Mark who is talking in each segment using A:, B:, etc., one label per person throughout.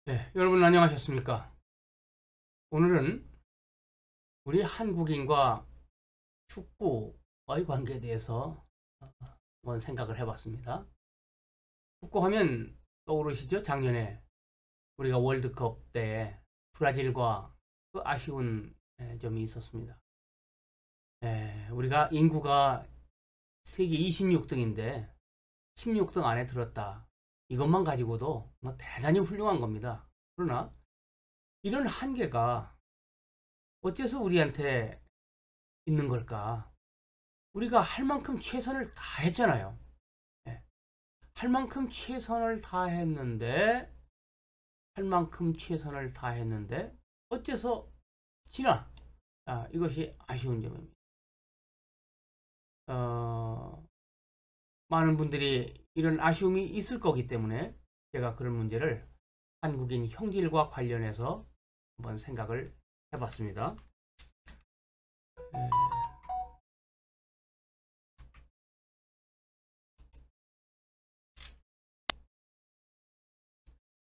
A: 네, 여러분 안녕하셨습니까? 오늘은 우리 한국인과 축구의 관계에 대해서 한번 생각을 해봤습니다. 축구하면 떠오르시죠? 작년에 우리가 월드컵 때 브라질과 그 아쉬운 점이 있었습니다. 우리가 인구가 세계 26등인데 16등 안에 들었다. 이것만 가지고도 뭐 대단히 훌륭한 겁니다. 그러나 이런 한계가 어째서 우리한테 있는 걸까? 우리가 할 만큼 최선을 다했잖아요. 예. 할 만큼 최선을 다했는데, 할 만큼 최선을 다했는데, 어째서 지나? 이것이 아쉬운 점입니다. 어, 많은 분들이 이런 아쉬움이 있을 거기 때문에 제가 그런 문제를 한국인 형질과 관련해서 한번 생각을 해봤습니다. 예.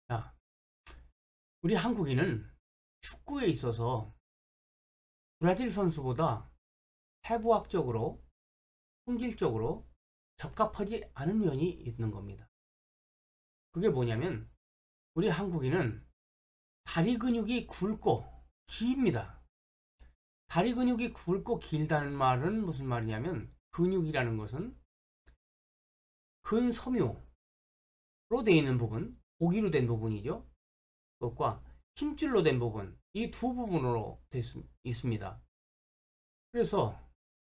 A: 자, 우리 한국인은 축구에 있어서 브라질 선수보다 해부학적으로, 품질적으로 적합하지 않은 면이 있는 겁니다. 그게 뭐냐면 우리 한국인은 다리 근육이 굵고 깁니다. 다리 근육이 굵고 길다는 말은 무슨 말이냐면 근육이라는 것은 근섬유로 되어 있는 부분, 고기로 된 부분이죠. 그것과 힘줄로 된 부분, 이 두 부분으로 되어 있습니다. 그래서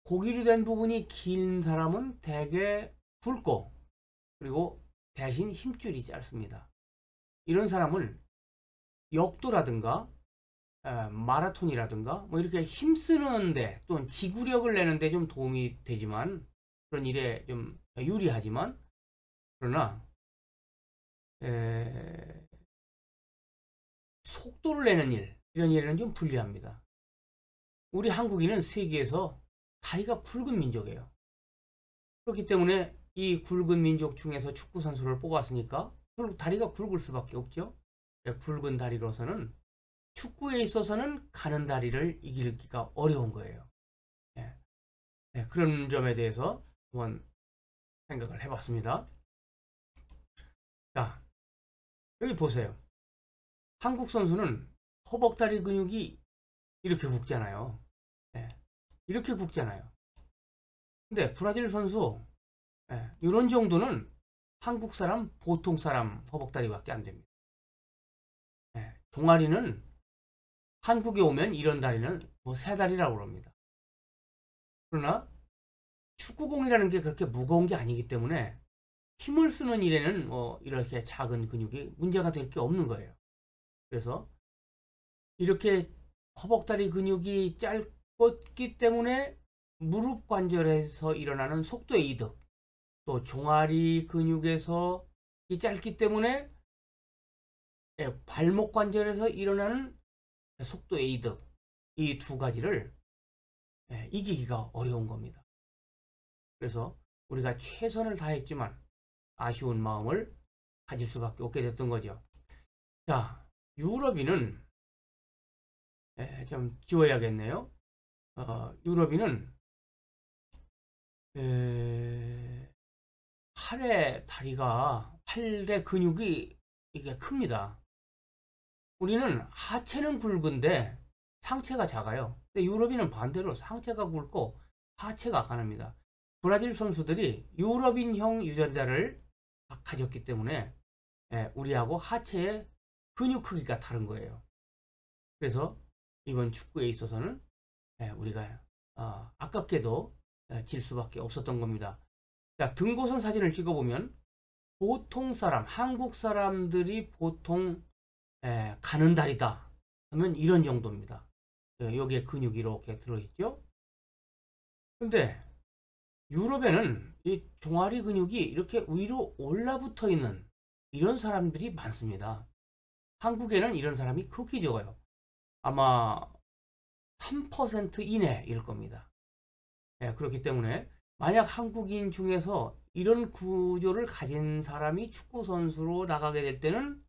A: 고기로 된 부분이 긴 사람은 되게 굵고 그리고 대신 힘줄이 짧습니다. 이런 사람을 역도라든가 마라톤이라든가 뭐 이렇게 힘쓰는데 또는 지구력을 내는데 좀 도움이 되지만 그런 일에 좀 유리하지만 그러나 에, 속도를 내는 일 이런 일에는 좀 불리합니다. 우리 한국인은 세계에서 다리가 굵은 민족이에요. 그렇기 때문에 이 굵은 민족 중에서 축구 선수를 뽑았으니까 다리가 굵을 수밖에 없죠. 굵은 다리로서는 축구에 있어서는 가는 다리를 이기기가 어려운 거예요. 예. 그런 점에 대해서 한번 생각을 해봤습니다. 자, 여기 보세요. 한국 선수는 허벅다리 근육이 이렇게 굵잖아요. 예. 이렇게 굵잖아요. 근데 브라질 선수 이런 정도는 한국 사람, 보통 사람 허벅다리밖에 안 됩니다. 종아리는 한국에 오면 이런 다리는 뭐 세 다리라고 그럽니다. 그러나 축구공이라는 게 그렇게 무거운 게 아니기 때문에 힘을 쓰는 일에는 뭐 이렇게 작은 근육이 문제가 될 게 없는 거예요. 그래서 이렇게 허벅다리 근육이 짧기 때문에 무릎 관절에서 일어나는 속도의 이득, 또 종아리 근육에서 짧기 때문에 발목 관절에서 일어나는 속도의 이득, 이 두 가지를 이기기가 어려운 겁니다. 그래서 우리가 최선을 다했지만 아쉬운 마음을 가질 수밖에 없게 됐던 거죠. 자, 유럽인은 좀 지워야겠네요. 유럽인은 팔의 근육이 이게 큽니다. 우리는 하체는 굵은데 상체가 작아요. 근데 유럽인은 반대로 상체가 굵고 하체가 가늡니다. 브라질 선수들이 유럽인형 유전자를 가졌기 때문에 우리하고 하체의 근육 크기가 다른 거예요. 그래서 이번 축구에 있어서는 우리가 아깝게도 질 수밖에 없었던 겁니다. 자, 등고선 사진을 찍어보면 보통 사람, 한국 사람들이 보통 가는 다리다 하면 이런 정도입니다. 여기에 근육이 이렇게 들어있죠. 근데 유럽에는 이 종아리 근육이 이렇게 위로 올라붙어 있는 이런 사람들이 많습니다. 한국에는 이런 사람이 극히 적어요. 아마 3% 이내일 겁니다. 그렇기 때문에 만약 한국인 중에서 이런 구조를 가진 사람이 축구 선수로 나가게 될 때는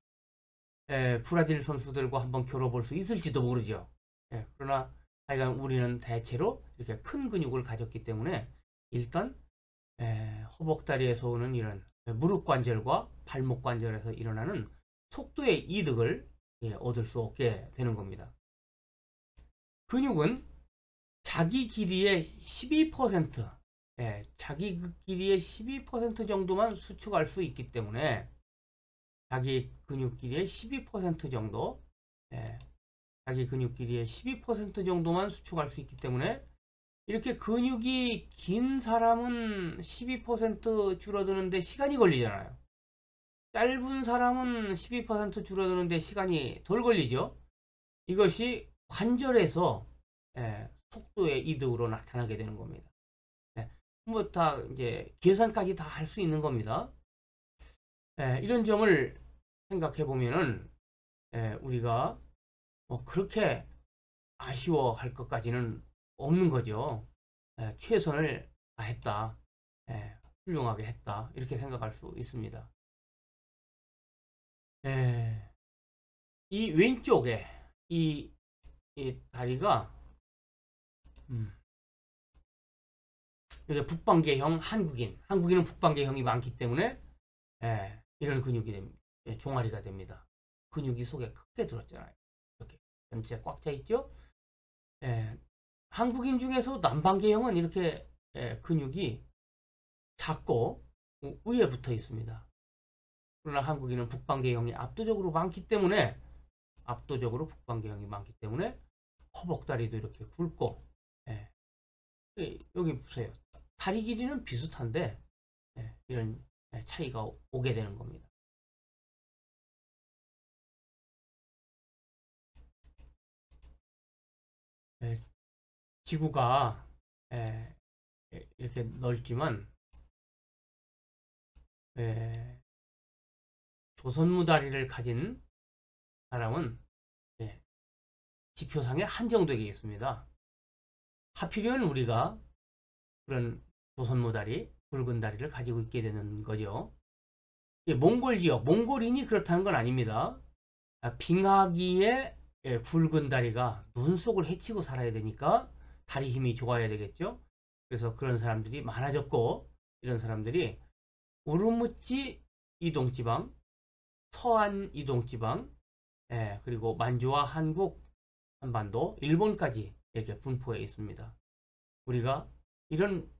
A: 브라질 선수들과 한번 겨뤄볼 수 있을지도 모르죠. 그러나 하여간 우리는 대체로 이렇게 큰 근육을 가졌기 때문에 일단 허벅다리에서 오는 이런 무릎 관절과 발목 관절에서 일어나는 속도의 이득을 얻을 수 없게 되는 겁니다. 근육은 자기 길이의 12%, 자기 길이의 12% 정도만 수축할 수 있기 때문에 자기 근육 길이의 12% 정도, 자기 근육 길이의 12% 정도만 수축할 수 있기 때문에 이렇게 근육이 긴 사람은 12% 줄어드는데 시간이 걸리잖아요. 짧은 사람은 12% 줄어드는데 시간이 덜 걸리죠. 이것이 관절에서 속도의 이득으로 나타나게 되는 겁니다. 뭐 다 이제 계산까지 다 할 수 있는 겁니다. 이런 점을 생각해 보면은 우리가 뭐 그렇게 아쉬워할 것까지는 없는 거죠. 최선을 다했다, 훌륭하게 했다 이렇게 생각할 수 있습니다. 이 왼쪽에 이 다리가 이게 북방계형 한국인은 북방계형이 많기 때문에 이런 근육이 됩니다. 종아리가 됩니다. 근육이 속에 크게 들었잖아요. 이렇게 전체 꽉 차 있죠. 한국인 중에서 남방계형은 이렇게 근육이 작고 위에 붙어 있습니다. 그러나 한국인은 북방계형이 압도적으로 많기 때문에 허벅다리도 이렇게 굵고 여기 보세요. 다리 길이는 비슷한데 이런 차이가 오게 되는 겁니다. 지구가 이렇게 넓지만 조선무 다리를 가진 사람은 지표상에 한정되겠습니다. 하필이면 우리가 그런 조선무 다리, 굵은 다리를 가지고 있게 되는 거죠. 몽골 지역, 몽골인이 그렇다는 건 아닙니다. 빙하기에 굵은 다리가 눈 속을 헤치고 살아야 되니까 다리 힘이 좋아야 되겠죠. 그래서 그런 사람들이 많아졌고, 이런 사람들이 우르무치 이동지방, 서안 이동지방, 그리고 만주와 한국 한반도, 일본까지 이렇게 분포해 있습니다. 우리가 이런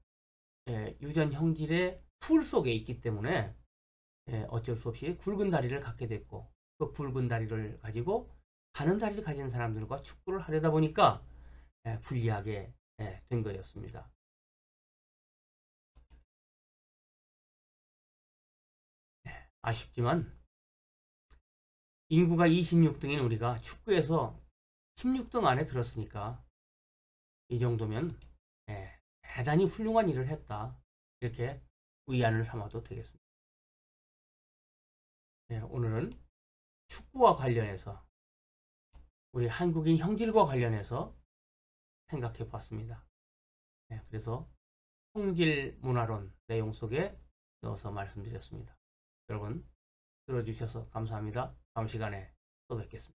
A: 유전 형질의 풀 속에 있기 때문에 어쩔 수 없이 굵은 다리를 갖게 됐고, 그 굵은 다리를 가지고 가는 다리를 가진 사람들과 축구를 하려다 보니까 불리하게 된 거였습니다. 아쉽지만 인구가 26등인 우리가 축구에서 16등 안에 들었으니까 이 정도면 대단히 훌륭한 일을 했다, 이렇게 위안을 삼아도 되겠습니다. 오늘은 축구와 관련해서 우리 한국인 형질과 관련해서 생각해 봤습니다. 그래서 형질 문화론 내용 속에 넣어서 말씀드렸습니다. 여러분 들어주셔서 감사합니다. 다음 시간에 또 뵙겠습니다.